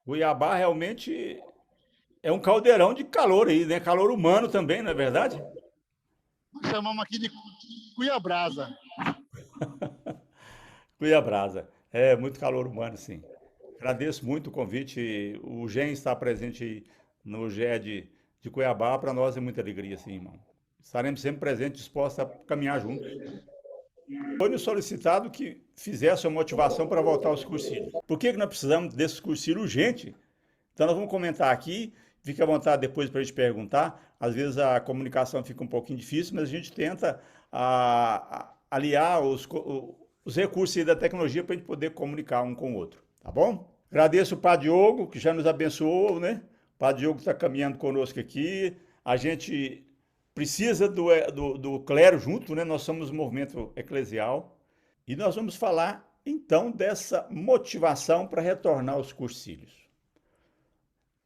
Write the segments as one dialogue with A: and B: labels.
A: Cuiabá realmente é um caldeirão de calor aí, né? Calor humano também, não é verdade?
B: Nós chamamos aqui de Cuiabrasa.
A: Cuiabrasa. É muito calor humano, sim. Agradeço muito o convite. O Gen está presente no GE de Cuiabá. Para nós é muita alegria, sim, irmão. Estaremos sempre presentes, dispostos a caminhar juntos. Foi nos solicitado que fizesse uma motivação para voltar aos cursilhos. Por que nós precisamos desses cursilhos urgente? Então nós vamos comentar aqui, fique à vontade depois para a gente perguntar. Às vezes a comunicação fica um pouquinho difícil, mas a gente tenta aliar os recursos aí da tecnologia para a gente poder comunicar um com o outro, tá bom? Agradeço o Padre Diogo, que já nos abençoou, né? O Padre Diogo está caminhando conosco aqui. A gente precisa do clero junto, né? Nós somos um movimento eclesial. E nós vamos falar, então, dessa motivação para retornar aos cursilhos.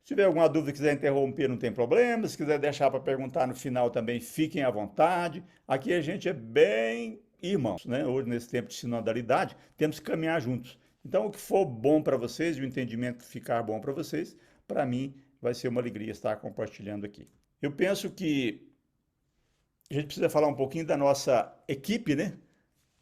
A: Se tiver alguma dúvida, quiser interromper, não tem problema. Se quiser deixar para perguntar no final também, fiquem à vontade. Aqui a gente é bem irmãos, né? Hoje, nesse tempo de sinodalidade, temos que caminhar juntos. Então, o que for bom para vocês e o entendimento ficar bom para vocês, para mim vai ser uma alegria estar compartilhando aqui. Eu penso que a gente precisa falar um pouquinho da nossa equipe, né?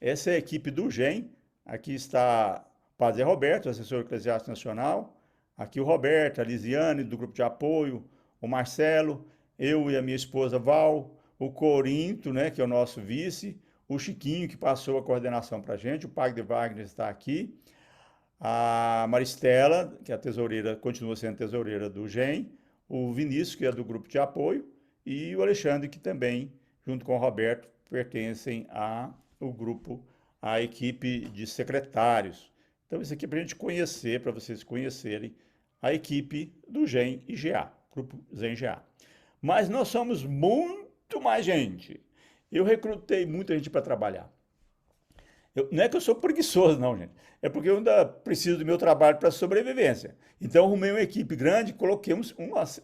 A: Essa é a equipe do GEM. Aqui está o Padre Roberto, assessor eclesiástico nacional. Aqui o Roberto, a Lisiane, do grupo de apoio, o Marcelo, eu e a minha esposa Val, o Corinto, né, que é o nosso vice, o Chiquinho, que passou a coordenação para a gente, o Padre Wagner está aqui, a Maristela, que é a tesoureira, continua sendo tesoureira do GEM, o Vinícius, que é do grupo de apoio, e o Alexandre, que também, junto com o Roberto, pertencem ao grupo, à equipe de secretários. Então, isso aqui é para a gente conhecer, para vocês conhecerem a equipe do GEM e GA, Grupo GEM GA. Mas nós somos muito mais gente. Eu recrutei muita gente para trabalhar. Não é que eu sou preguiçoso, não, gente. É porque eu ainda preciso do meu trabalho para sobrevivência. Então, arrumei uma equipe grande e coloquei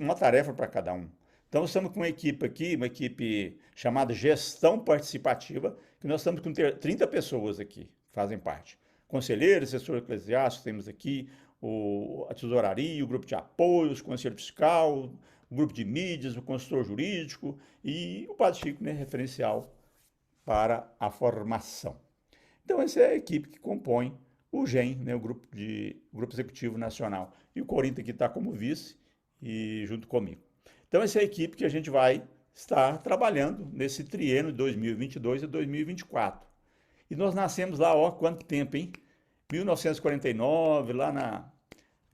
A: uma tarefa para cada um. Então, nós estamos com uma equipe aqui, uma equipe chamada Gestão Participativa, que nós estamos com 30 pessoas aqui, que fazem parte. Conselheiros, assessor eclesiástico, temos aqui a tesouraria, o grupo de apoio, o conselho fiscal, o grupo de mídias, o consultor jurídico e o Padre Chico, né, referencial para a formação. Então, essa é a equipe que compõe o GEM, né, o Grupo Executivo Nacional. E o Corinto aqui está como vice e junto comigo. Então, essa é a equipe que a gente vai estar trabalhando nesse triênio de 2022 a 2024. E nós nascemos lá, ó, quanto tempo, hein? 1949, lá na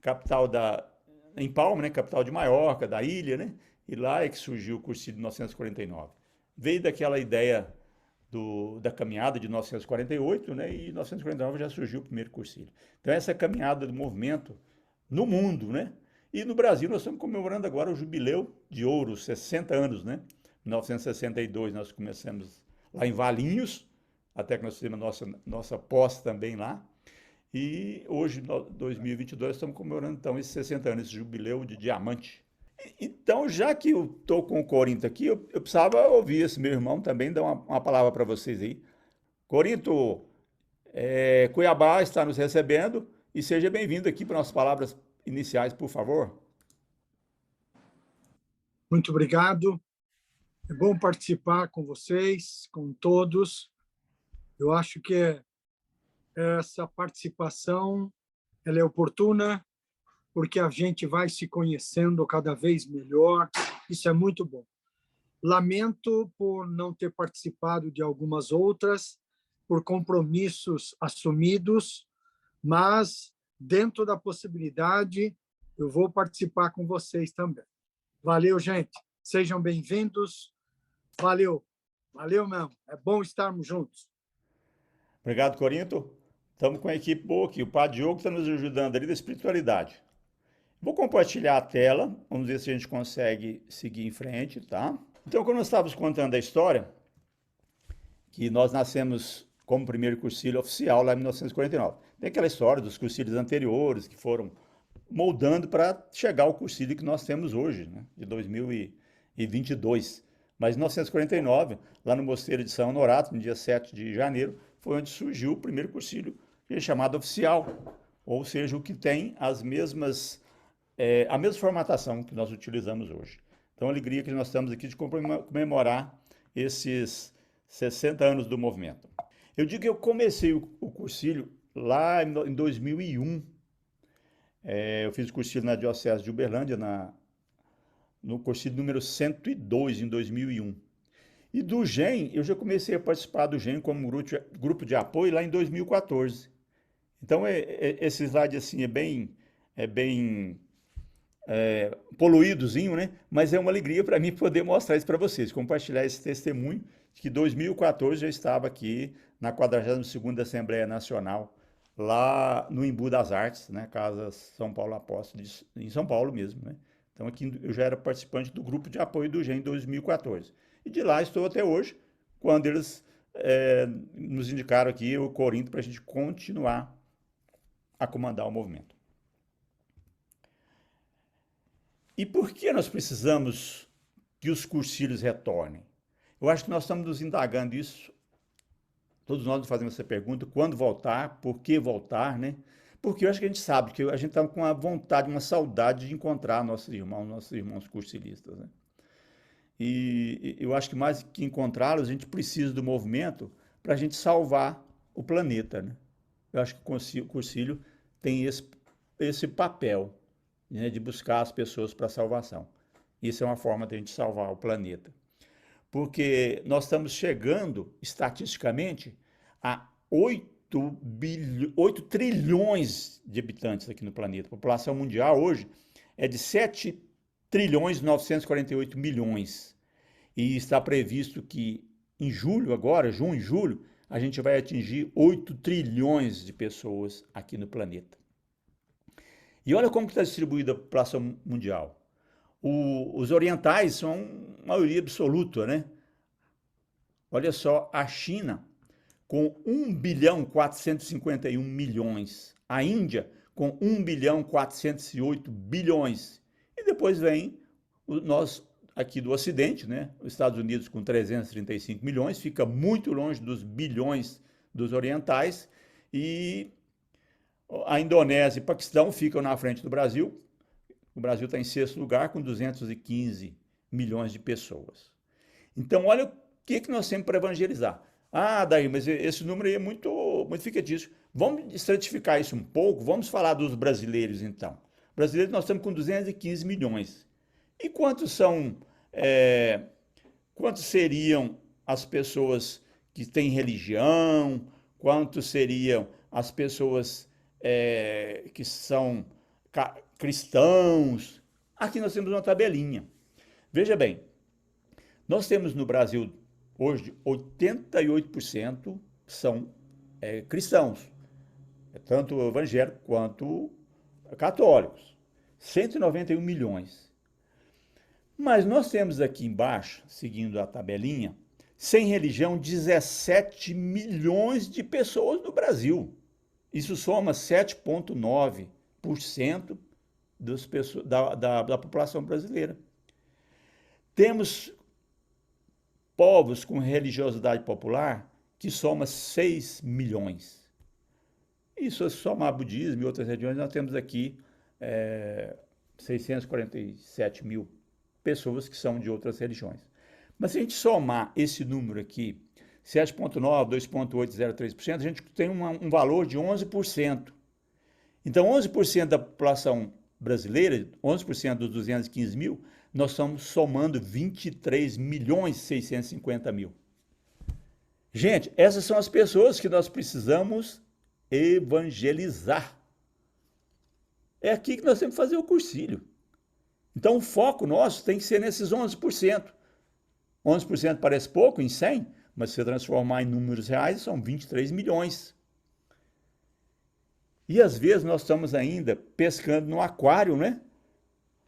A: capital em Palma, né, capital de Maiorca, da ilha, né? E lá é que surgiu o cursilho de 1949. Veio daquela ideia da caminhada de 1948, né, e em 1949 já surgiu o primeiro cursilho. Então, essa caminhada do movimento no mundo, né? E no Brasil nós estamos comemorando agora o jubileu de ouro, 60 anos, né? Em 1962 nós começamos lá em Valinhos, até que nós fizemos a nossa posse também lá. E hoje, 2022, estamos comemorando então esses 60 anos, esse jubileu de diamante. Então, já que eu estou com o Corinto aqui, eu precisava ouvir esse meu irmão também, dar uma palavra para vocês aí. Corinto, Cuiabá está nos recebendo e seja bem-vindo aqui para nossas palavras iniciais, por favor.
C: Muito obrigado. É bom participar com vocês, com todos. Eu acho que essa participação ela é oportuna porque a gente vai se conhecendo cada vez melhor. Isso é muito bom. Lamento por não ter participado de algumas outras, por compromissos assumidos, mas, dentro da possibilidade, eu vou participar com vocês também. Valeu, gente. Sejam bem-vindos. Valeu. Valeu mesmo. É bom estarmos juntos.
A: Obrigado, Corinto. Estamos com a equipe boa aqui. O Padre Diogo está nos ajudando ali da espiritualidade. Vou compartilhar a tela, vamos ver se a gente consegue seguir em frente, tá? Então, como nós estávamos contando a história, que nós nascemos como primeiro cursilho oficial lá em 1949. Tem aquela história dos cursilhos anteriores que foram moldando para chegar ao cursilho que nós temos hoje, né, de 2022. Mas em 1949, lá no Mosteiro de São Honorato, no dia 7 de janeiro, foi onde surgiu o primeiro cursilho, que é chamado oficial, ou seja, o que tem as mesmas a mesma formatação que nós utilizamos hoje. Então, a alegria que nós estamos aqui de comemorar esses 60 anos do movimento. Eu digo que eu comecei o cursilho lá em 2001. Eu fiz o cursilho na Diocese de Uberlândia, no cursilho número 102, em 2001. E do GEM, eu já comecei a participar do GEM como grupo de apoio lá em 2014. Então, esse slide assim é bem poluídozinho, né? Mas é uma alegria para mim poder mostrar isso para vocês, compartilhar esse testemunho de que em 2014 eu estava aqui na 42ª Assembleia Nacional, lá no Embu das Artes, né? Casa São Paulo Apóstolo, em São Paulo mesmo, né? Então aqui eu já era participante do grupo de apoio do GEM em 2014. E de lá estou até hoje, quando eles nos indicaram aqui o Corinto para a gente continuar a comandar o movimento. E por que nós precisamos que os cursilhos retornem? Eu acho que nós estamos nos indagando isso, todos nós fazemos essa pergunta, quando voltar, por que voltar, né? Porque eu acho que a gente sabe que a gente está com uma vontade, uma saudade de encontrar nossos irmãos cursilistas, né? E eu acho que mais que encontrá-los, a gente precisa do movimento para a gente salvar o planeta, né? Eu acho que o cursilho tem esse papel, né, de buscar as pessoas para a salvação. Isso é uma forma de a gente salvar o planeta. Porque nós estamos chegando, estatisticamente, a 8 trilhões de habitantes aqui no planeta. A população mundial hoje é de 7 trilhões 948 milhões. E está previsto que em julho, agora, junho e julho, a gente vai atingir 8 trilhões de pessoas aqui no planeta. E olha como está distribuída a população mundial. Os orientais são maioria absoluta, né? Olha só, a China com 1 bilhão 451 milhões, a Índia com 1 bilhão 408 bilhões, e depois vem nós aqui do Ocidente, né? Os Estados Unidos com 335 milhões, fica muito longe dos bilhões dos orientais, e a Indonésia e Paquistão ficam na frente do Brasil. O Brasil está em 6º lugar, com 215 milhões de pessoas. Então, olha o que nós temos para evangelizar. Ah, daí, mas esse número aí é muito fictício. Vamos estratificar isso um pouco, vamos falar dos brasileiros, então. Brasileiros nós estamos com 215 milhões. E quantos seriam as pessoas que têm religião? Quantos seriam as pessoas que são cristãos? Aqui nós temos uma tabelinha. Veja bem, nós temos no Brasil hoje 88% são cristãos, tanto evangélicos quanto católicos, 191 milhões. Mas nós temos aqui embaixo, seguindo a tabelinha, sem religião, 17 milhões de pessoas no Brasil. Isso soma 7,9% da população brasileira. Temos povos com religiosidade popular que soma 6 milhões. E se somar budismo e outras religiões, nós temos aqui 647 mil pessoas que são de outras religiões. Mas se a gente somar esse número aqui, 7,9, 2,803%, a gente tem um valor de 11%. Então, 11% da população brasileira, 11% dos 215 mil, nós estamos somando 23 milhões e 650 mil. Gente, essas são as pessoas que nós precisamos evangelizar. É aqui que nós temos que fazer o cursilho. Então, o foco nosso tem que ser nesses 11%. 11% parece pouco em 100, mas se você transformar em números reais, são 23 milhões. E às vezes nós estamos ainda pescando no aquário, né?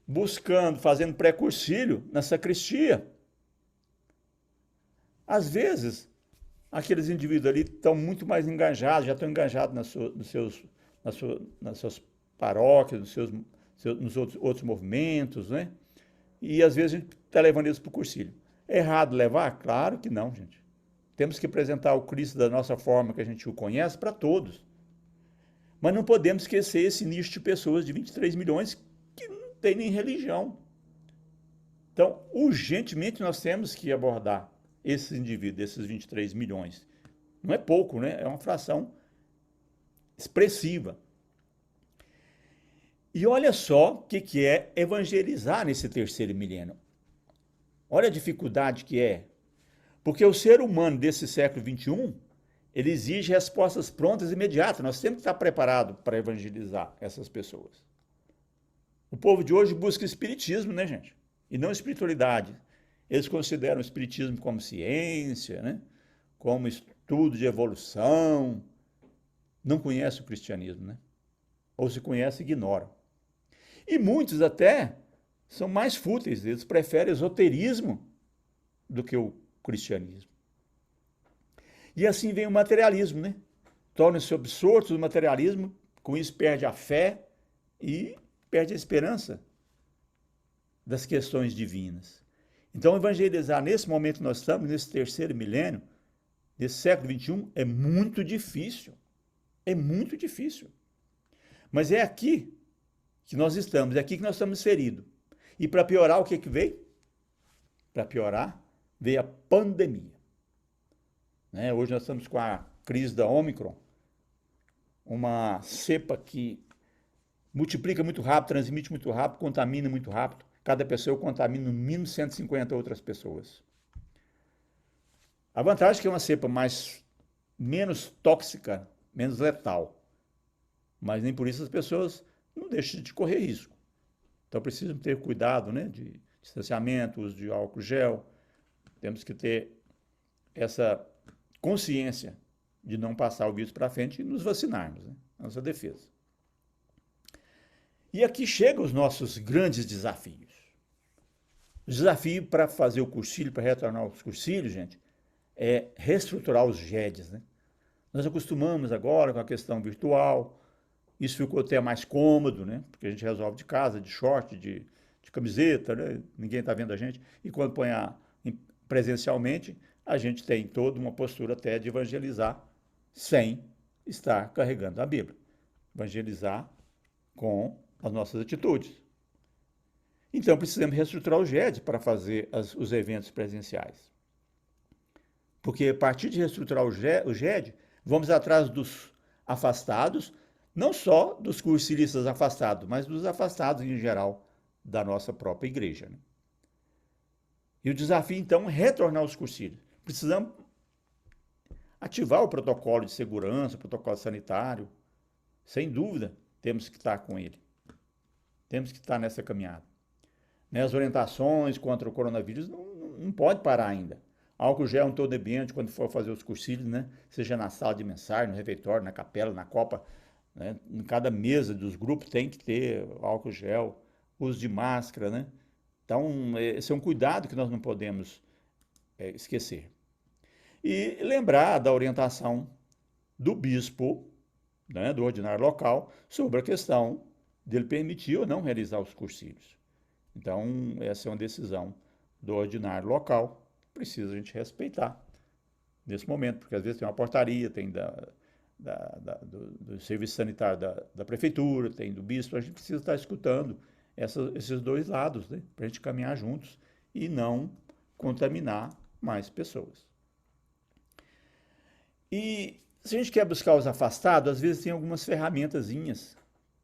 A: Buscando, fazendo pré-cursilho na sacristia. Às vezes, aqueles indivíduos ali estão muito mais engajados, já estão engajados nas suas paróquias, nos outros movimentos, né? E às vezes a gente está levando eles para o cursilho. É errado levar? Claro que não, gente. Temos que apresentar o Cristo da nossa forma que a gente o conhece para todos. Mas não podemos esquecer esse nicho de pessoas de 23 milhões que tem nem religião. Então, urgentemente nós temos que abordar esses indivíduos, esses 23 milhões. Não é pouco, né? É uma fração expressiva. E olha só o que é evangelizar nesse terceiro milênio. Olha a dificuldade que é. Porque o ser humano desse século XXI, ele exige respostas prontas e imediatas. Nós temos que estar preparados para evangelizar essas pessoas. O povo de hoje busca espiritismo, né, gente? E não espiritualidade. Eles consideram o espiritismo como ciência, né? Como estudo de evolução. Não conhecem o cristianismo, né? Ou se conhecem, ignoram. E muitos até são mais fúteis, eles preferem esoterismo do que o cristianismo. E assim vem o materialismo, né? Tornam-se absortos no materialismo, com isso perde a fé e perde a esperança das questões divinas. Então, evangelizar nesse momento que nós estamos, nesse terceiro milênio, desse século XXI, é muito difícil. É muito difícil. Mas é aqui que nós estamos, é aqui que nós estamos inseridos. E para piorar, o que veio? Para piorar, veio a pandemia. Né? Hoje nós estamos com a crise da Ômicron, uma cepa que multiplica muito rápido, transmite muito rápido, contamina muito rápido. Cada pessoa contamina no mínimo 150 outras pessoas. A vantagem é que é uma cepa menos tóxica, menos letal. Mas nem por isso as pessoas não deixam de correr risco. Então precisam ter cuidado, né, de distanciamento, uso de álcool gel. Temos que ter essa consciência de não passar o vírus para frente e nos vacinarmos, né, nossa defesa. E aqui chegam os nossos grandes desafios. O desafio para fazer o cursilho, para retornar os cursilhos, gente, é reestruturar os GEDs, né? Nós acostumamos agora com a questão virtual, isso ficou até mais cômodo, né? Porque a gente resolve de casa, de short, de camiseta, né? Ninguém está vendo a gente. E quando põe presencialmente, a gente tem toda uma postura até de evangelizar sem estar carregando a Bíblia. Evangelizar com as nossas atitudes. Então, precisamos reestruturar o GED para fazer os eventos presenciais. Porque a partir de reestruturar o GED, vamos atrás dos afastados, não só dos cursilistas afastados, mas dos afastados em geral da nossa própria igreja. Né? E o desafio, então, é retornar aos cursilhos. Precisamos ativar o protocolo de segurança, o protocolo sanitário. Sem dúvida, temos que estar com ele. Temos que estar nessa caminhada. Né? As orientações contra o coronavírus não pode parar ainda. Álcool gel em todo ambiente, quando for fazer os cursilhos, né? Seja na sala de mensagem, no refeitório, na capela, na copa, né? Em cada mesa dos grupos tem que ter álcool gel, uso de máscara, né? Então, esse é um cuidado que nós não podemos esquecer. E lembrar da orientação do bispo, né, do ordinário local, sobre a questão dele permitir ou não realizar os cursilhos. Então, essa é uma decisão do ordinário local, precisa a gente respeitar nesse momento, porque às vezes tem uma portaria, tem do serviço sanitário da prefeitura, tem do bispo, a gente precisa estar escutando esses dois lados, né, para a gente caminhar juntos e não contaminar mais pessoas. E se a gente quer buscar os afastados, às vezes tem algumas ferramentazinhas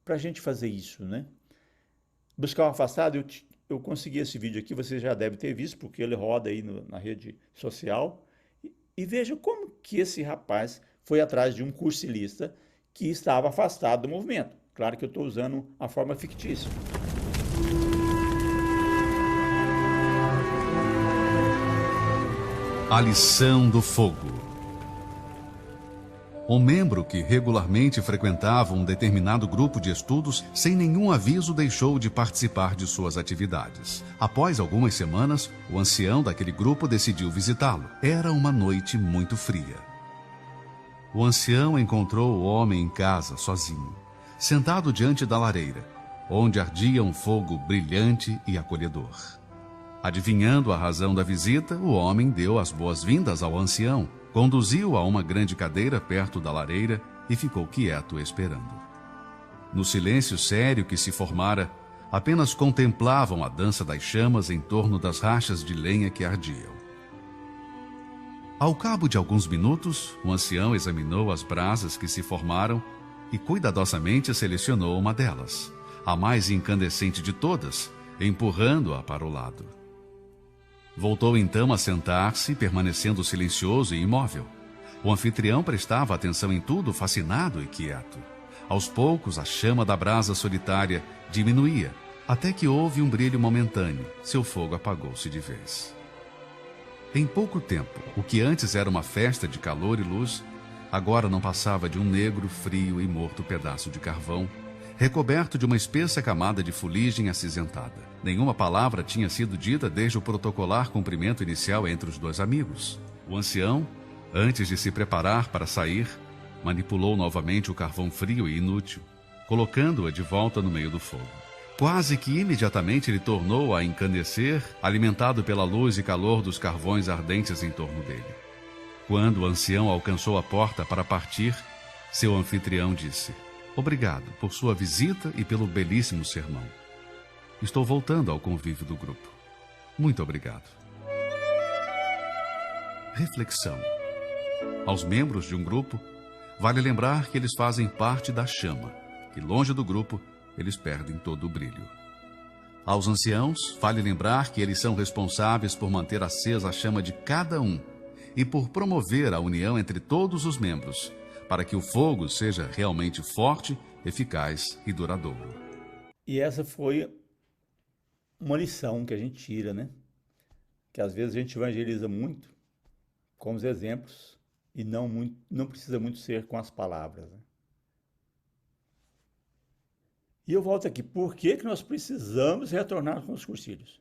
A: para a gente fazer isso, né? Buscar o afastado, eu consegui esse vídeo aqui, você já deve ter visto, porque ele roda aí na rede social. E veja como que esse rapaz foi atrás de um cursilista que estava afastado do movimento. Claro que eu estou usando a forma fictícia.
D: A lição do fogo. Um membro que regularmente frequentava um determinado grupo de estudos, sem nenhum aviso deixou de participar de suas atividades. Após algumas semanas, o ancião daquele grupo decidiu visitá-lo. Era uma noite muito fria. O ancião encontrou o homem em casa, sozinho, sentado diante da lareira, onde ardia um fogo brilhante e acolhedor. Adivinhando a razão da visita, o homem deu as boas-vindas ao ancião, conduziu-o a uma grande cadeira perto da lareira e ficou quieto esperando. No silêncio sério que se formara, apenas contemplavam a dança das chamas em torno das rachas de lenha que ardiam. Ao cabo de alguns minutos, o ancião examinou as brasas que se formaram e cuidadosamente selecionou uma delas, a mais incandescente de todas, empurrando-a para o lado. Voltou então a sentar-se, permanecendo silencioso e imóvel. O anfitrião prestava atenção em tudo, fascinado e quieto. Aos poucos, a chama da brasa solitária diminuía, até que houve um brilho momentâneo. Seu fogo apagou-se de vez. Em pouco tempo, o que antes era uma festa de calor e luz, agora não passava de um negro, frio e morto pedaço de carvão, recoberto de uma espessa camada de fuligem acinzentada. Nenhuma palavra tinha sido dita desde o protocolar cumprimento inicial entre os dois amigos. O ancião, antes de se preparar para sair, manipulou novamente o carvão frio e inútil, colocando-a de volta no meio do fogo. Quase que imediatamente ele tornou a encandecer, alimentado pela luz e calor dos carvões ardentes em torno dele. Quando o ancião alcançou a porta para partir, seu anfitrião disse: "Obrigado por sua visita e pelo belíssimo sermão. Estou voltando ao convívio do grupo. Muito obrigado." Reflexão. Aos membros de um grupo, vale lembrar que eles fazem parte da chama, e longe do grupo, eles perdem todo o brilho. Aos anciãos, vale lembrar que eles são responsáveis por manter acesa a chama de cada um e por promover a união entre todos os membros, para que o fogo seja realmente forte, eficaz e duradouro.
A: E essa foi uma lição que a gente tira, né? Que às vezes a gente evangeliza muito com os exemplos e não precisa muito ser com as palavras, né? E eu volto aqui, por que nós precisamos retornar com os cursilhos?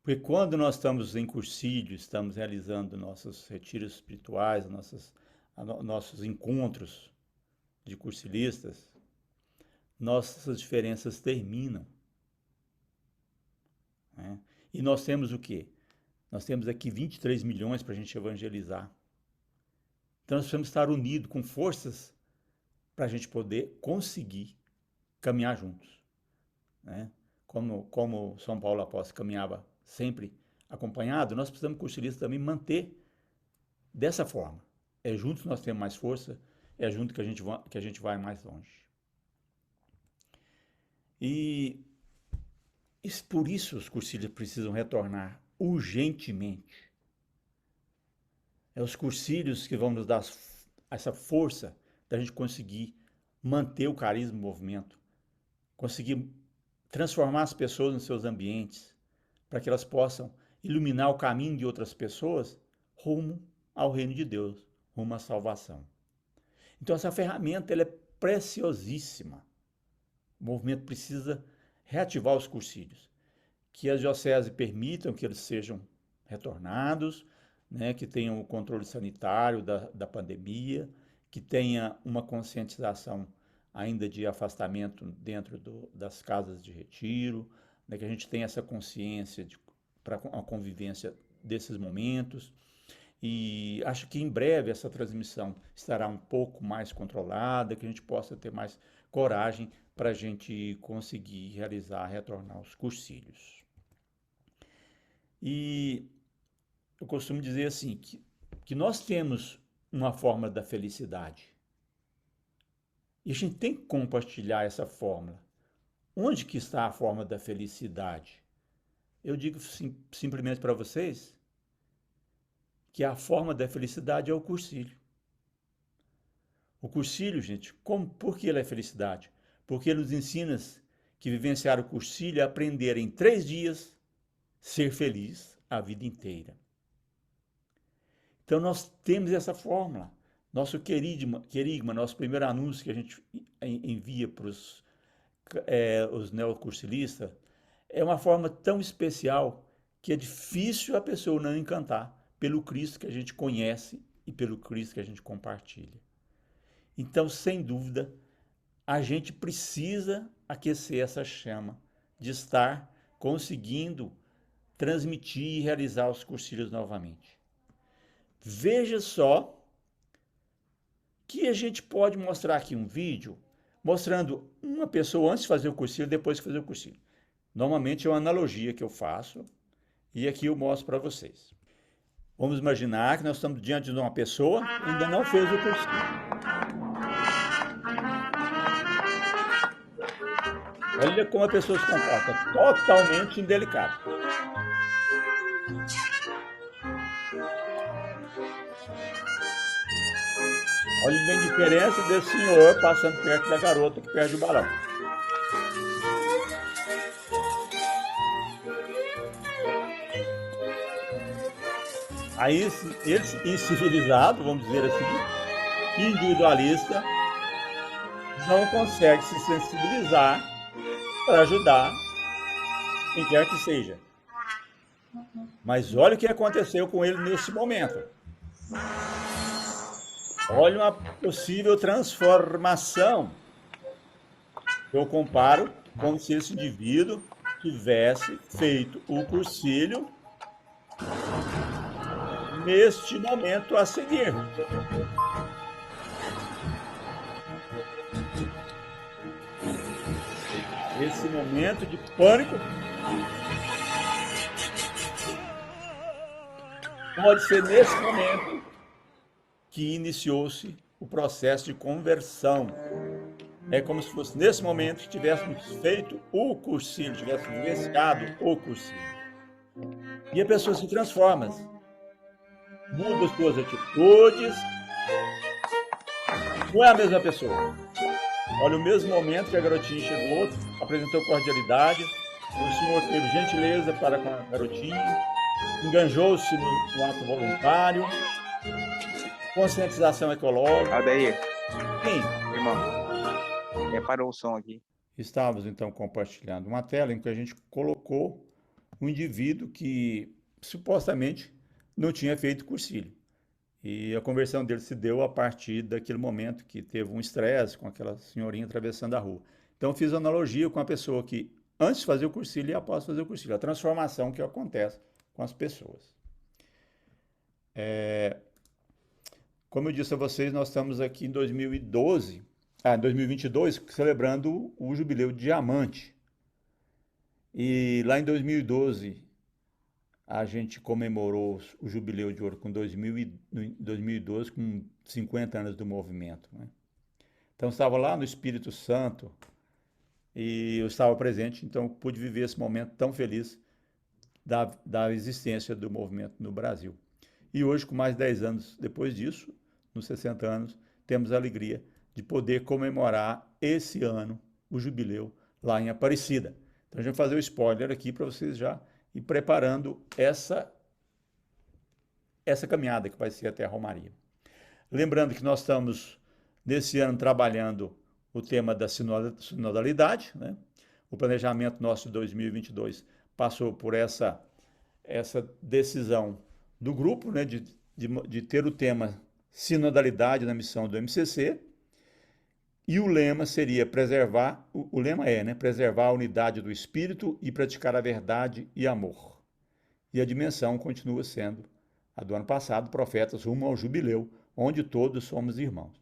A: Porque quando nós estamos em cursilho, estamos realizando nossos retiros espirituais, nossos encontros de cursilistas, nossas diferenças terminam, né? E nós temos o quê? Nós temos aqui 23 milhões para a gente evangelizar. Então nós precisamos estar unidos com forças para a gente poder conseguir caminhar juntos, né? Como São Paulo Apóstolo caminhava sempre acompanhado, nós precisamos, cursilistas, também manter dessa forma. É juntos que nós temos mais força, é junto que a gente vai mais longe. E por isso os cursilhos precisam retornar urgentemente. É os cursilhos que vão nos dar essa força da gente conseguir manter o carisma do movimento, conseguir transformar as pessoas nos seus ambientes, para que elas possam iluminar o caminho de outras pessoas rumo ao reino de Deus, rumo à salvação. Então essa ferramenta ela é preciosíssima. O movimento precisa reativar os cursilhos, que as dioceses permitam que eles sejam retornados, né, que tenham o controle sanitário da pandemia, que tenha uma conscientização ainda de afastamento dentro das casas de retiro, né, que a gente tenha essa consciência para a convivência desses momentos. E acho que em breve essa transmissão estará um pouco mais controlada, que a gente possa ter mais coragem para a gente conseguir retornar os cursilhos. E eu costumo dizer assim, que nós temos uma forma da felicidade. E a gente tem que compartilhar essa fórmula. Onde que está a forma da felicidade? Eu digo simplesmente para vocês que a forma da felicidade é o cursilho. O cursilho, gente, por que ele é felicidade? Porque ele nos ensina que vivenciar o cursilho é aprender em 3 dias ser feliz a vida inteira. Então nós temos essa fórmula. Nosso querigma, nosso primeiro anúncio que a gente envia para os neocursilistas, é uma forma tão especial que é difícil a pessoa não encantar pelo Cristo que a gente conhece e pelo Cristo que a gente compartilha. Então, sem dúvida, a gente precisa aquecer essa chama de estar conseguindo transmitir e realizar os cursilhos novamente. Veja só que a gente pode mostrar aqui um vídeo mostrando uma pessoa antes de fazer o cursilho e depois de fazer o cursilho. Normalmente é uma analogia que eu faço e aqui eu mostro para vocês. Vamos imaginar que nós estamos diante de uma pessoa que ainda não fez o cursinho. Olha como a pessoa se comporta, totalmente indelicada. Olha a indiferença desse senhor passando perto da garota que perde o balão. Aí, esse incivilizado, vamos dizer assim, individualista, não consegue se sensibilizar para ajudar quem quer que seja. Mas olha o que aconteceu com ele nesse momento. Olha uma possível transformação. Eu comparo como se esse indivíduo tivesse feito o cursilho neste momento a seguir. Esse momento de pânico pode ser nesse momento que iniciou-se o processo de conversão. É como se fosse nesse momento que tivéssemos feito o cursilho, tivéssemos vivenciado o cursilho. E a pessoa se transforma, muda as suas atitudes, não é a mesma pessoa. Olha, o mesmo momento que a garotinha chegou, apresentou cordialidade, o senhor teve gentileza para com a garotinha, enganjou-se no ato voluntário, conscientização ecológica.
E: Aldair,
A: Sim.
E: irmão, parou o som aqui.
A: Estávamos então compartilhando uma tela em que a gente colocou um indivíduo que supostamente não tinha feito cursilho. E a conversão dele se deu a partir daquele momento que teve um estresse com aquela senhorinha atravessando a rua. Então fiz analogia com a pessoa que antes de fazer o cursilho e após fazer o cursilho, a transformação que acontece com as pessoas. Como eu disse a vocês, nós estamos aqui em 2022, celebrando o Jubileu de Diamante. E lá em 2012, a gente comemorou o Jubileu de Ouro em 2012, com 50 anos do movimento, né? Então, eu estava lá no Espírito Santo e eu estava presente, então pude viver esse momento tão feliz da existência do movimento no Brasil. E hoje, com mais de 10 anos depois disso, nos 60 anos, temos a alegria de poder comemorar esse ano o Jubileu lá em Aparecida. Então, a gente vai fazer o spoiler aqui para vocês já ir preparando essa caminhada que vai ser até a Romaria. Lembrando que nós estamos, nesse ano, trabalhando o tema da sinodalidade, né? O planejamento nosso de 2022 passou por essa decisão do grupo, né? de ter o tema sinodalidade na missão do MCC, e o lema seria preservar, o lema é, né, preservar a unidade do espírito e praticar a verdade e amor. E a dimensão continua sendo a do ano passado, Profetas rumo ao Jubileu, onde todos somos irmãos.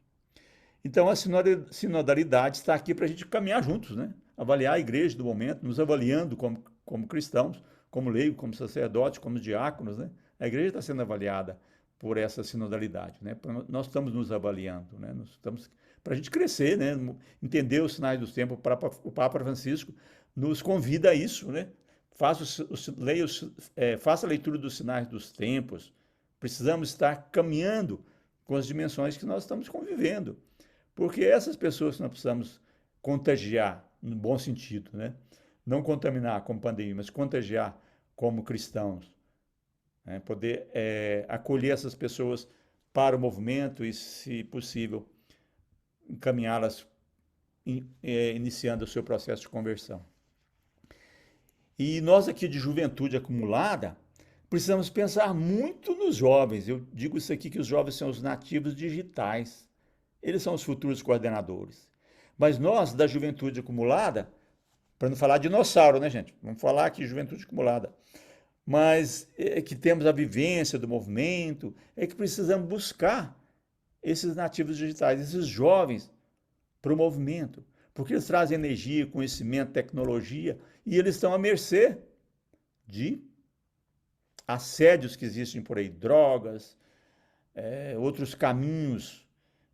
A: Então a sinodalidade está aqui para a gente caminhar juntos, né? Avaliar a igreja do momento, nos avaliando como cristãos, como leigos, como sacerdotes, como diáconos, né? A igreja está sendo avaliada por essa sinodalidade, né? Nós estamos nos avaliando, né? Nós estamos para a gente crescer, né? Entender os sinais dos tempos. O Papa Francisco nos convida a isso, né? Faça a leitura dos sinais dos tempos. Precisamos estar caminhando com as dimensões que nós estamos convivendo, porque essas pessoas que nós precisamos contagiar, no bom sentido, né? Não contaminar como pandemia, mas contagiar como cristãos, né? Poder acolher essas pessoas para o movimento e, se possível, encaminhá-las iniciando o seu processo de conversão. E nós aqui de Juventude Acumulada precisamos pensar muito nos jovens. Eu digo isso aqui, que os jovens são os nativos digitais. Eles são os futuros coordenadores. Mas nós, da Juventude Acumulada, para não falar dinossauro, né, gente? Vamos falar aqui Juventude Acumulada. Mas que temos a vivência do movimento, é que precisamos buscar esses nativos digitais, esses jovens para o movimento, porque eles trazem energia, conhecimento, tecnologia e eles estão à mercê de assédios que existem por aí, drogas, outros caminhos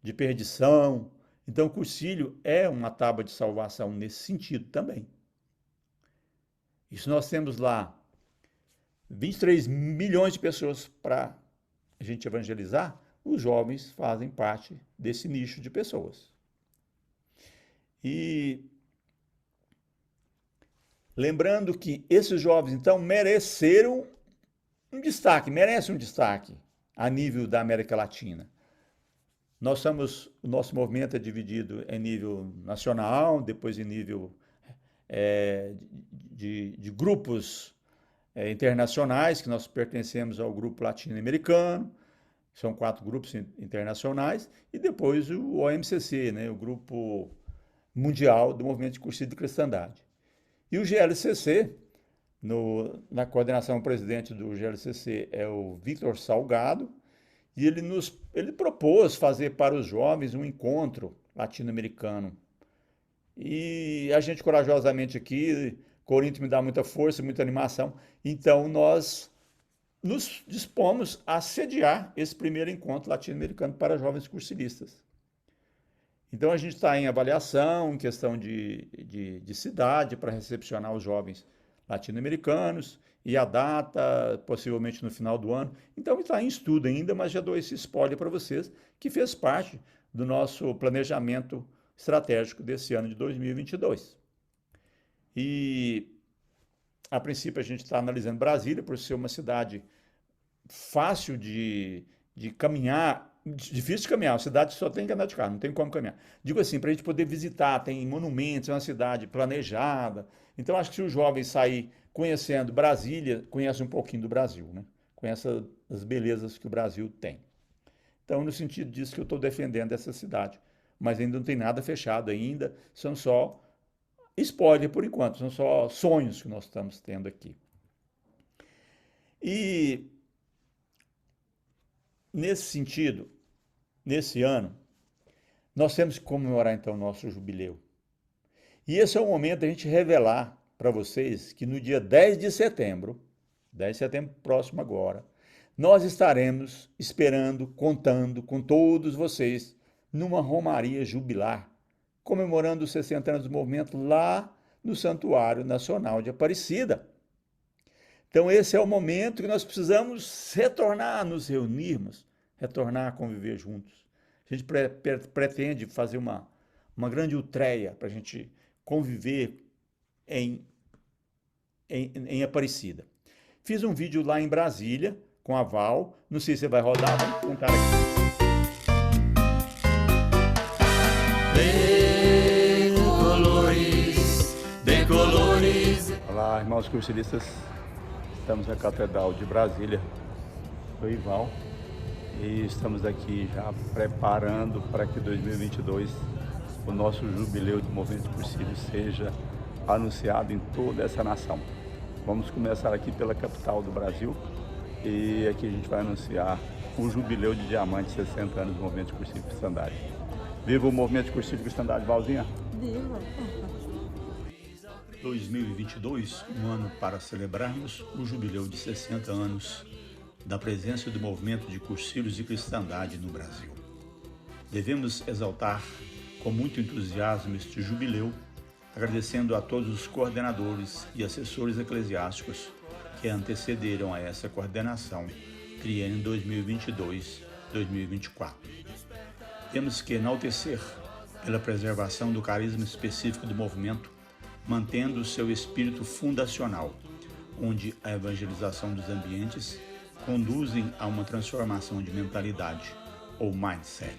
A: de perdição. Então, o cursilho é uma tábua de salvação nesse sentido também. E se nós temos lá 23 milhões de pessoas para a gente evangelizar, os jovens fazem parte desse nicho de pessoas. E lembrando que esses jovens, então, merecem um destaque a nível da América Latina. O nosso movimento é dividido em nível nacional, depois em nível de grupos internacionais, que nós pertencemos ao grupo latino-americano, são 4 grupos internacionais, e depois o OMCC, né, o Grupo Mundial do Movimento de Cursilho de Cristandade. E o GLCC, na coordenação, o presidente do GLCC é o Victor Salgado, e ele propôs fazer para os jovens um encontro latino-americano. E a gente, corajosamente aqui, Corinto me dá muita força, muita animação, então nós nos dispomos a sediar esse primeiro encontro latino-americano para jovens cursilistas. Então a gente está em avaliação, em questão de cidade, para recepcionar os jovens latino-americanos, e a data, possivelmente no final do ano. Então está em estudo ainda, mas já dou esse spoiler para vocês, que fez parte do nosso planejamento estratégico desse ano de 2022. E, a princípio, a gente está analisando Brasília, por ser uma cidade fácil de caminhar, difícil de caminhar, a cidade só tem que andar de carro, não tem como caminhar. Digo assim, para a gente poder visitar, tem monumentos, é uma cidade planejada. Então, acho que se o jovem sair conhecendo Brasília, conhece um pouquinho do Brasil, né? Conhece as belezas que o Brasil tem. Então, no sentido disso que eu estou defendendo essa cidade. Mas ainda não tem nada fechado ainda, são só spoiler por enquanto, são só sonhos que nós estamos tendo aqui. E, nesse sentido, nesse ano, nós temos que comemorar então o nosso jubileu. E esse é o momento da gente revelar para vocês que no dia 10 de setembro próximo agora, nós estaremos esperando, contando com todos vocês numa romaria jubilar, comemorando os 60 anos do movimento lá no Santuário Nacional de Aparecida. Então esse é o momento que nós precisamos retornar a nos reunirmos, retornar a conviver juntos. A gente pretende fazer uma grande utreia para a gente conviver em Aparecida. Fiz um vídeo lá em Brasília, com a Val, não sei se você vai rodar, vamos contar aqui. De colores. Olá, irmãos cursilistas, estamos na Catedral de Brasília, do Ival, e estamos aqui já preparando para que 2022 o nosso jubileu do Movimento Cursilho seja anunciado em toda essa nação. Vamos começar aqui pela capital do Brasil e aqui a gente vai anunciar o jubileu de diamante, 60 anos do Movimento Cursilho de Cristandade. Viva o Movimento Cursilho de Cristandade, Valzinha!
F: Viva!
A: 2022, um ano para celebrarmos o jubileu de 60 anos da presença do movimento de cursilhos de cristandade no Brasil. Devemos exaltar com muito entusiasmo este jubileu, agradecendo a todos os coordenadores e assessores eclesiásticos que antecederam a essa coordenação, criando em 2022-2024. Temos que enaltecer pela preservação do carisma específico do movimento, mantendo o seu espírito fundacional, onde a evangelização dos ambientes conduzem a uma transformação de mentalidade ou mindset.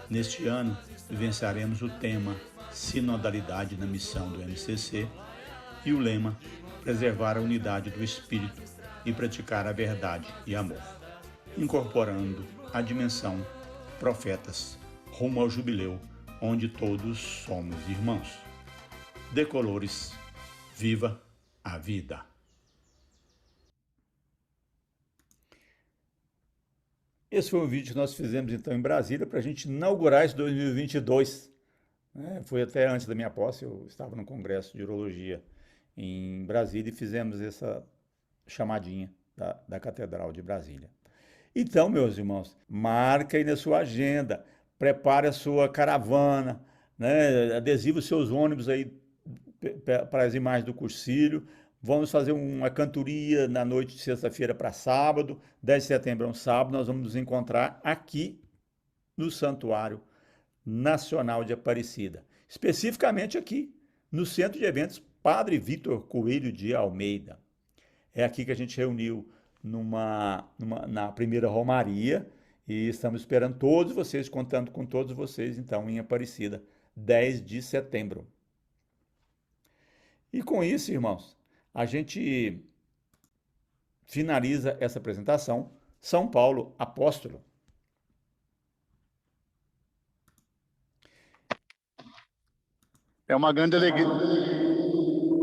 A: Neste ano, vivenciaremos o tema Sinodalidade na Missão do MCC e o lema Preservar a Unidade do Espírito e Praticar a Verdade e Amor, incorporando a dimensão Profetas rumo ao jubileu, onde todos somos irmãos. De colores, viva a vida! Esse foi um vídeo que nós fizemos então em Brasília para a gente inaugurar esse 2022. Foi até antes da minha posse, eu estava no Congresso de Urologia em Brasília e fizemos essa chamadinha da Catedral de Brasília. Então, meus irmãos, marca aí na sua agenda, prepare a sua caravana, né? Adesive os seus ônibus aí para as imagens do cursilho. Vamos fazer uma cantoria na noite de sexta-feira para sábado, 10 de setembro é um sábado, nós vamos nos encontrar aqui no Santuário Nacional de Aparecida, especificamente aqui no Centro de Eventos Padre Vitor Coelho de Almeida. É aqui que a gente reuniu na primeira Romaria e estamos esperando todos vocês, contando com todos vocês, então, em Aparecida, 10 de setembro. E com isso, irmãos, a gente finaliza essa apresentação. São Paulo Apóstolo.
B: É uma grande alegria,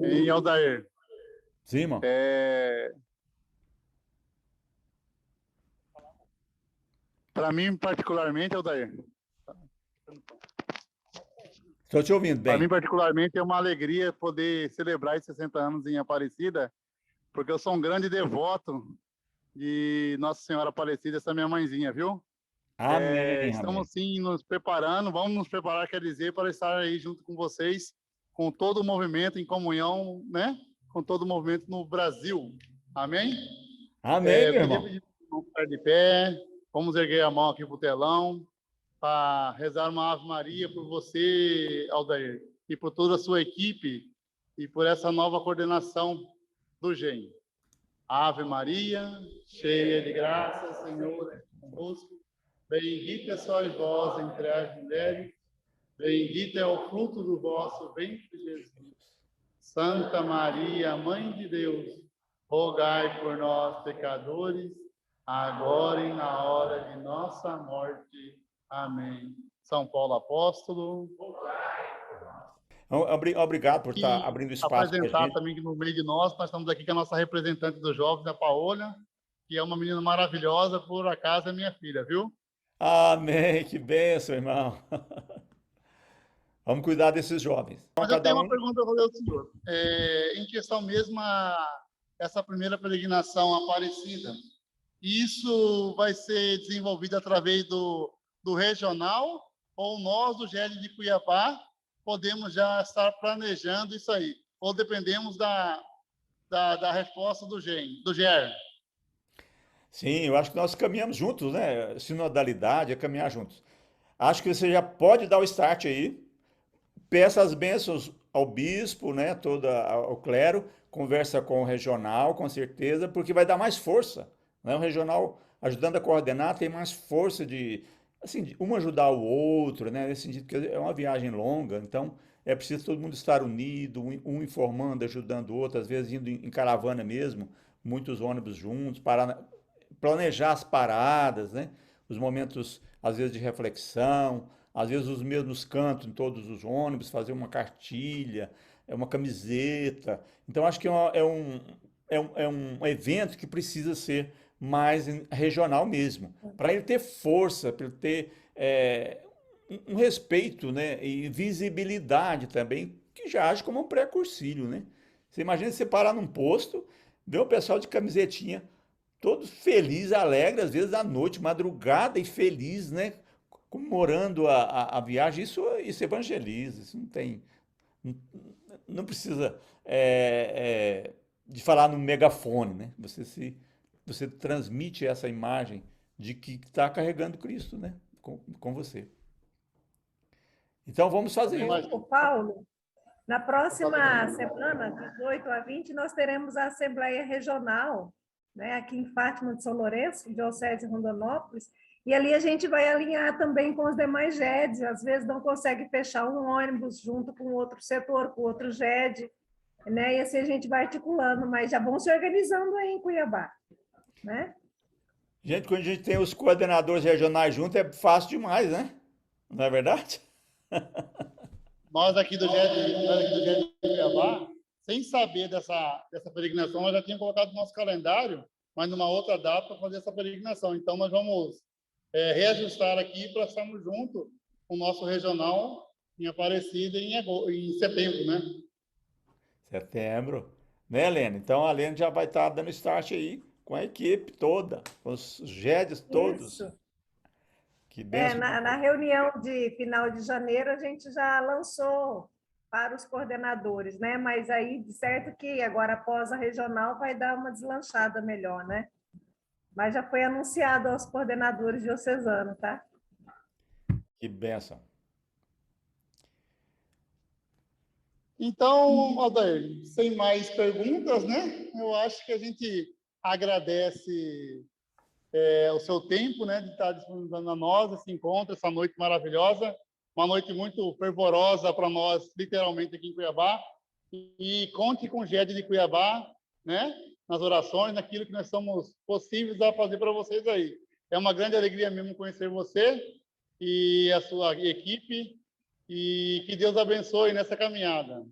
B: em Aldair.
A: Sim, irmão.
B: Para mim, particularmente, Aldair.
A: Estou te ouvindo
B: Para mim,
A: bem.
B: particularmente, é uma alegria poder celebrar esses 60 anos em Aparecida, porque eu sou um grande devoto de Nossa Senhora Aparecida, essa minha mãezinha, viu?
A: Amém,
B: Estamos,
A: amém.
B: sim, nos preparando, vamos nos preparar, quer dizer, para estar aí junto com vocês, com todo o movimento em comunhão, né? Com todo o movimento no Brasil. Amém?
A: Amém,
B: Eu
A: meu
B: queria
A: irmão.
B: pedir para vamos ficar de pé, vamos erguer a mão aqui para o telão, para rezar uma Ave Maria por você, Aldair, e por toda a sua equipe, e por essa nova coordenação do GEM. Ave Maria, cheia de graça, Senhor é convosco. Bendita sois vós entre as mulheres, bendito é o fruto do vosso ventre, Jesus. Santa Maria, Mãe de Deus, rogai por nós, pecadores, agora e na hora de nossa morte. Amém. São Paulo Apóstolo.
A: Obrigado por estar
B: E
A: abrindo espaço para a
B: apresentar
A: gente.
B: também que no meio de nós estamos aqui com a nossa representante dos jovens, a Paola, que é uma menina maravilhosa, por acaso é minha filha, viu?
A: Amém, que bênção, irmão. Vamos cuidar desses jovens. Então,
B: Mas eu
A: cada
B: tenho uma
A: um.
B: pergunta para o senhor. Em questão mesmo, essa primeira peregrinação Aparecida, isso vai ser desenvolvido através do regional, ou nós, do GED de Cuiabá, podemos já estar planejando isso aí? Ou dependemos da resposta do GER?
A: Sim, eu acho que nós caminhamos juntos, né? Sinodalidade é caminhar juntos. Acho que você já pode dar o start aí. Peça as bênçãos ao bispo, né? Ao clero. Conversa com o regional, com certeza, porque vai dar mais força, né? O regional ajudando a coordenar tem mais força assim, um ajudar o outro, né? Nesse sentido, porque é uma viagem longa, então é preciso todo mundo estar unido, um informando, ajudando o outro, às vezes indo em caravana mesmo, muitos ônibus juntos, planejar as paradas, né? Os momentos, às vezes, de reflexão, às vezes os mesmos cantos em todos os ônibus, fazer uma cartilha, uma camiseta. Então, acho que é um evento que precisa ser mais regional mesmo, para ele ter força, para ele ter um respeito, né? E visibilidade também, que já age como um pré-cursilho, né? Você imagina você parar num posto, ver o pessoal de camisetinha, todo feliz, alegre, às vezes à noite, madrugada e feliz, né? Comemorando a viagem. Isso evangeliza, isso não precisa de falar no megafone, né? Você transmite essa imagem de que está carregando Cristo, né? Com você. Então vamos fazer isso.
F: O Paulo, na próxima semana, 18 a 20, nós teremos a Assembleia Regional, né, aqui em Fátima de São Lourenço, Diocese de Rondonópolis, e ali a gente vai alinhar também com os demais GEDs, às vezes não consegue fechar um ônibus junto com outro setor, com outro GED, né, e assim a gente vai articulando, mas já vão se organizando aí em Cuiabá, né?
A: Gente, quando a gente tem os coordenadores regionais juntos, é fácil demais, né? Não é verdade?
B: Nós aqui do GED de Cuiabá, sem saber dessa peregrinação, nós já tínhamos colocado no nosso calendário, mas numa outra data para fazer essa peregrinação. Então, nós vamos reajustar aqui para estarmos juntos com o nosso regional em Aparecida em setembro, né?
A: Setembro. Né, Helene? Então a Helene já vai estar dando start aí com a equipe toda, com os GEDs todos.
F: Isso.
A: Que
F: É,
A: benção.
F: na reunião de final de janeiro, a gente já lançou para os coordenadores, né? Mas aí, de certo que agora, após a regional, vai dar uma deslanchada melhor, né? Mas já foi anunciado aos coordenadores diocesanos, tá?
A: Que benção.
B: Então, Aldair, sem mais perguntas, né? Eu acho que a gente agradece o seu tempo, né, de estar disponibilizando a nós esse encontro, essa noite maravilhosa, uma noite muito fervorosa para nós, literalmente, aqui em Cuiabá. E conte com o GED de Cuiabá, né, nas orações, naquilo que nós somos possíveis a fazer para vocês aí. É uma grande alegria mesmo conhecer você e a sua equipe, e que Deus abençoe nessa caminhada.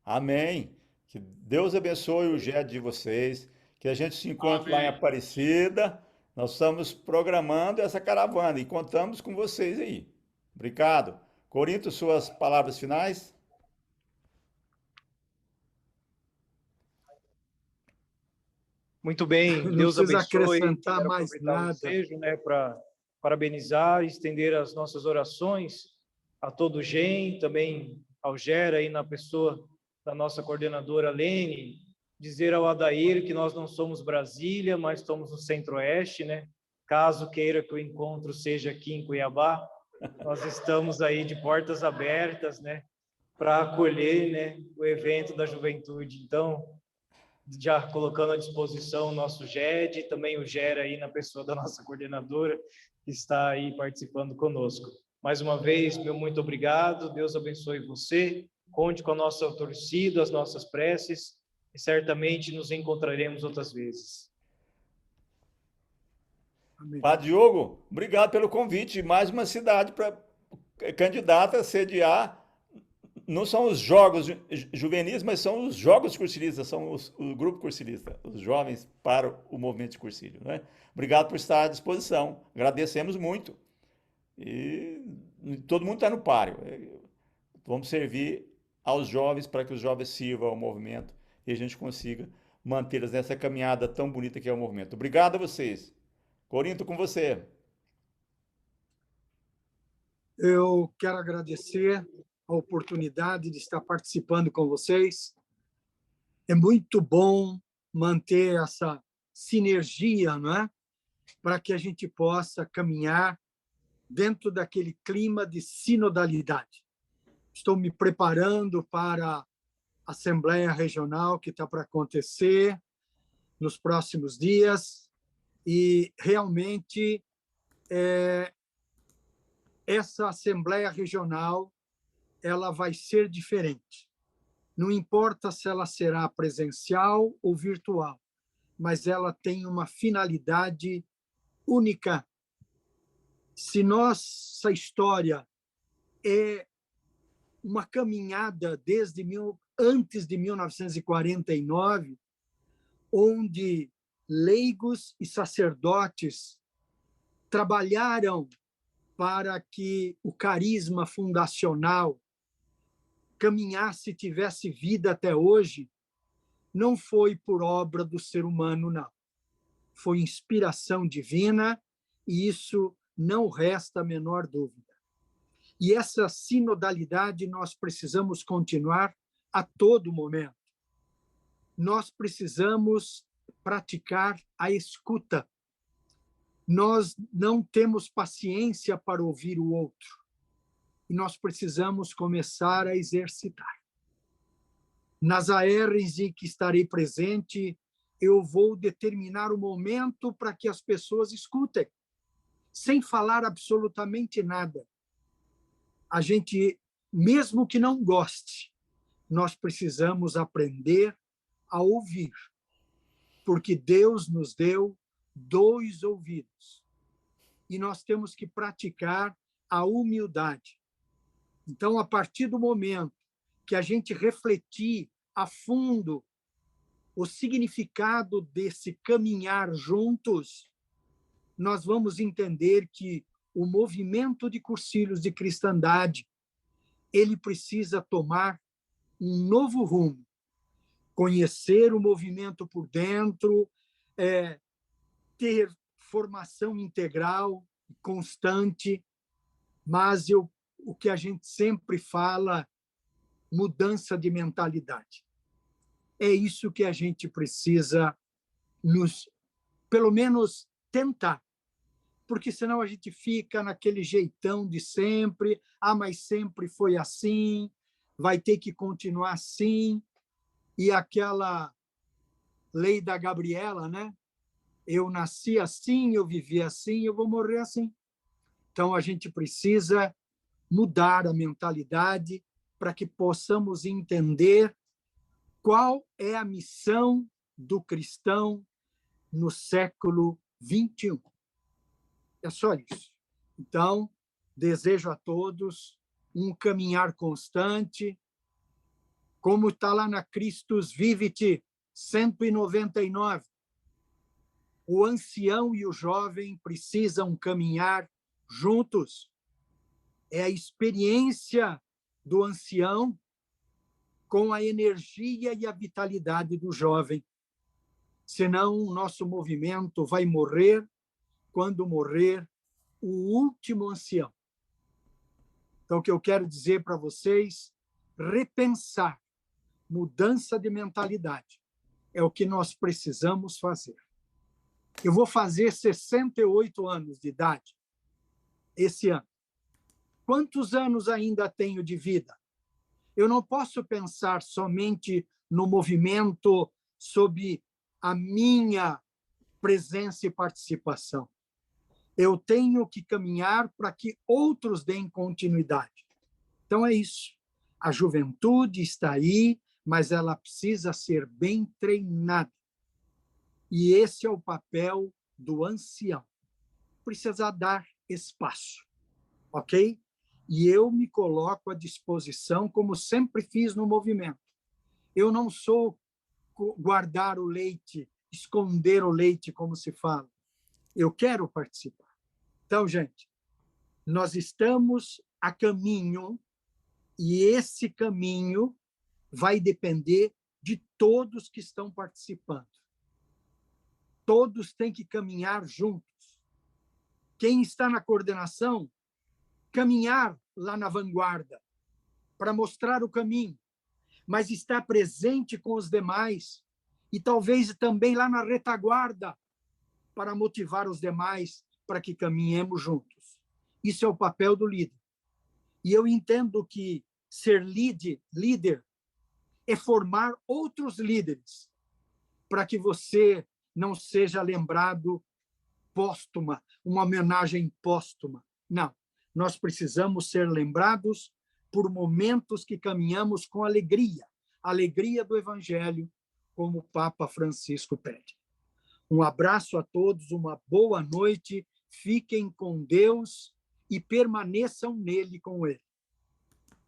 A: Amém. Que Deus abençoe o GED de vocês, que a gente se encontre lá em
B: Amém.
A: Aparecida. Nós estamos programando essa caravana e contamos com vocês aí. Obrigado. Corinto, suas palavras finais?
G: Muito bem,
C: Não
G: Deus
C: precisa
G: abençoe.
C: acrescentar
G: Quero
C: mais
G: aproveitar o
C: nada.
G: ensejo, né, para parabenizar e estender as nossas orações a todo o GEM, também ao Gera, aí na pessoa da nossa coordenadora Lene, dizer ao Adair que nós não somos Brasília, mas estamos no Centro-Oeste, né? Caso queira que o encontro seja aqui em Cuiabá, nós estamos aí de portas abertas, né, para acolher, né, o evento da juventude. Então, já colocando à disposição o nosso GED, também o Gera aí na pessoa da nossa coordenadora, que está aí participando conosco. Mais uma vez, meu muito obrigado, Deus abençoe você, conte com a nossa torcida, as nossas preces, e certamente nos encontraremos outras vezes.
C: Amém.
A: Padre Diogo, obrigado pelo convite. Mais uma cidade para candidata a sediar. Não são os jogos juvenis, mas são os jogos cursilistas, são o grupo cursilista, os jovens para o movimento de cursilho. Né? Obrigado por estar à disposição. Agradecemos muito. E todo mundo está no páreo. Vamos servir aos jovens para que os jovens sirvam ao movimento e a gente consiga mantê-los nessa caminhada tão bonita que é o movimento. Obrigado a vocês. Corinto, com você.
C: Eu quero agradecer a oportunidade de estar participando com vocês. É muito bom manter essa sinergia, não é? Para que a gente possa caminhar dentro daquele clima de sinodalidade. Estou me preparando para a Assembleia Regional que está para acontecer nos próximos dias e realmente essa Assembleia Regional ela vai ser diferente. Não importa se ela será presencial ou virtual, mas ela tem uma finalidade única. Se nossa história é uma caminhada desde antes de 1949, onde leigos e sacerdotes trabalharam para que o carisma fundacional caminhasse e tivesse vida até hoje, não foi por obra do ser humano, não. Foi inspiração divina, e isso não resta a menor dúvida. E essa sinodalidade nós precisamos continuar a todo momento. Nós precisamos praticar a escuta. Nós não temos paciência para ouvir o outro. E nós precisamos começar a exercitar. Nas ARs em que estarei presente, eu vou determinar o momento para que as pessoas escutem, sem falar absolutamente nada. A gente, mesmo que não goste, nós precisamos aprender a ouvir, porque Deus nos deu 2 ouvidos e nós temos que praticar a humildade. Então, a partir do momento que a gente refletir a fundo o significado desse caminhar juntos, nós vamos entender que o movimento de cursilhos de cristandade ele precisa tomar um novo rumo, conhecer o movimento por dentro, ter formação integral, constante, mas o que a gente sempre fala, mudança de mentalidade. É isso que a gente precisa pelo menos tentar, porque senão a gente fica naquele jeitão de sempre, mas sempre foi assim, vai ter que continuar assim, e aquela lei da Gabriela, né? Eu nasci assim, eu vivi assim, eu vou morrer assim. Então, a gente precisa mudar a mentalidade para que possamos entender qual é a missão do cristão no século XXI. É só isso. Então, desejo a todos um caminhar constante, como está lá na Christus Vivit 199. O ancião e o jovem precisam caminhar juntos. É a experiência do ancião com a energia e a vitalidade do jovem. Senão, o nosso movimento vai morrer quando morrer o último ancião. Então, o que eu quero dizer para vocês, repensar, mudança de mentalidade, é o que nós precisamos fazer. Eu vou fazer 68 anos de idade esse ano. Quantos anos ainda tenho de vida? Eu não posso pensar somente no movimento sob a minha presença e participação. Eu tenho que caminhar para que outros deem continuidade. Então, é isso. A juventude está aí, mas ela precisa ser bem treinada. E esse é o papel do ancião. Precisa dar espaço, ok? E eu me coloco à disposição, como sempre fiz no movimento. Eu não sou guardar o leite, esconder o leite, como se fala. Eu quero participar. Então, gente, nós estamos a caminho, e esse caminho vai depender de todos que estão participando. Todos têm que caminhar juntos. Quem está na coordenação, caminhar lá na vanguarda para mostrar o caminho, mas estar presente com os demais e talvez também lá na retaguarda para motivar os demais para que caminhemos juntos. Isso é o papel do líder. E eu entendo que ser líder é formar outros líderes para que você não seja lembrado póstuma, uma homenagem póstuma. Não, nós precisamos ser lembrados por momentos que caminhamos com alegria, alegria do Evangelho, como o Papa Francisco pede. Um abraço a todos, uma boa noite, fiquem com Deus e permaneçam nele com ele.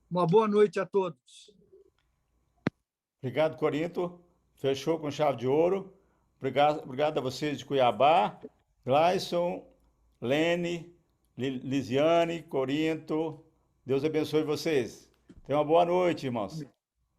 C: Uma boa noite a todos.
A: Obrigado, Corinto. Fechou com chave de ouro. Obrigado a vocês de Cuiabá. Gleison, Lene, Lisiane, Corinto. Deus abençoe vocês. Tenham uma boa noite, irmãos.